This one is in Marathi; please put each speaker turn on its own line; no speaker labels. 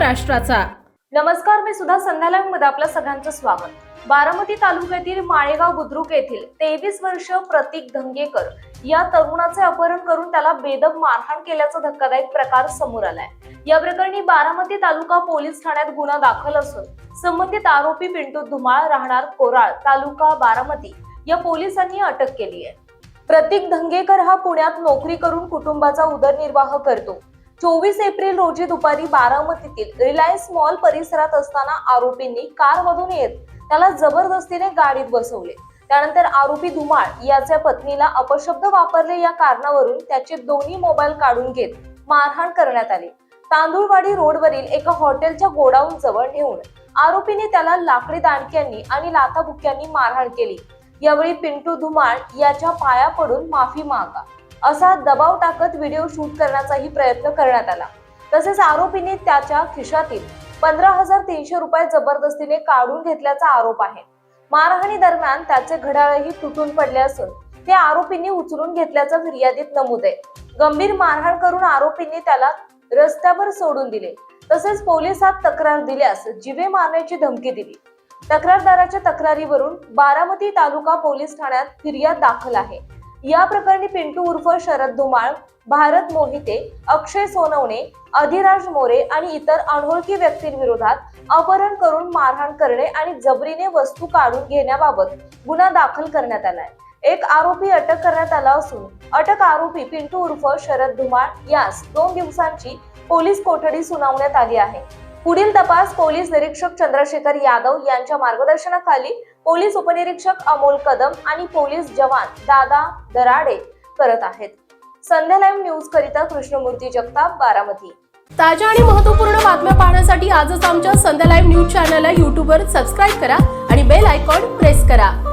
महाराष्ट्राचा।
नमस्कार, मी सुद्धा संध्याकाळमध्ये आपल्या सगळ्यांचं स्वागत। बारामती तालुक्यातील माळेगाव बुद्रुक येथील 23 वर्षीय प्रतीक धंगेकर या तरुणाचे अपहरण करून त्याला बेदम मारहाण केल्याचा धक्कादायक प्रकार समोर आलाय। या प्रकरणी बारामती तालुका पोलीस ठाण्यात गुन्हा दाखल असून संबंधित आरोपी पिंटू धुमाळ राहणार कोराळ तालुका बारामती या पोलिसांनी अटक केली आहे। प्रतीक धंगेकर हा पुण्यात नोकरी करून कुटुंबाचा उदरनिर्वाह करतो। 24 एप्रिल रोजी दुपारी बारामतीतील रिलायन्स मॉल परिसरात असताना आरोपींनी कारमधून येत त्याला जबरदस्तीने गाडीत बसवले। त्यानंतर आरोपी धुमाळ याच्या पत्नीला अपशब्द वापरले। या कारणावरून त्याचे दोन्ही मोबाईल काढून घेत मारहाण करण्यात आली। तांदूळवाडी रोडवरील एका हॉटेलच्या गोडाऊन जवळ नेऊन आरोपीने त्याला लाकडी दांडक्यांनी आणि लाथाबुक्क्यांनी मारहाण केली। यावेळी पिंटू धुमाळ याच्या पाया पडून माफी मागा असा दबाव टाकत व्हिडिओ शूट करण्याचाही प्रयत्न करण्यात आला। तसेच आरोपीने त्याच्या खिशातील 15,300 रुपये जबरदस्तीने काढून घेतल्याचा आरोप आहे। मारहाणी दरम्यान त्याचे घड्याळही तुटून पडले असून ते आरोपींनी उचलून घेतल्याचं फिर्यादीत नमूद आहे। गंभीर मारहाण करून आरोपींनी त्याला रस्त्यावर सोडून दिले। तसेच पोलिसात तक्रार दिल्यास जीवे मारण्याची धमकी दिली। तक्रारदाराच्या तक्रारीवरून बारामती तालुका पोलीस ठाण्यात फिर्याद दाखल आहे। या प्रकरणी पिंटू उर्फ शरद धुमाळ, भारत मोहिते, अक्षय सोनवणे, अधिराज मोरे आणि इतर अनोळखी व्यक्तींविरोधात अपहरण करून मारहाण करणे आणि जबरीने वस्तू काढून घेण्याबाबत गुन्हा दाखल करण्यात आलाय। एक आरोपी अटक करण्यात आला असून अटक आरोपी पिंटू उर्फ शरद धुमाळ यास 2 दिवसांची पोलीस कोठडी सुनावण्यात आली आहे। पुढील तपास पोलीस निरीक्षक चंद्रशेखर यादव यांच्या मार्गदर्शनाखाली पोलीस उपनिरीक्षक अमोल कदम आणि पोलीस जवान दादा दराडे करत आहेत। संध्या लाईव्ह न्यूज करिता कृष्णमूर्ती जगताप, बारामती।
ताज्या आणि महत्त्वपूर्ण बातम्या पाहण्यासाठी आजच आमच्या संध्या लाईव्ह न्यूज चॅनलला YouTube वर सबस्क्राईब करा आणि बेल आयकॉन प्रेस करा।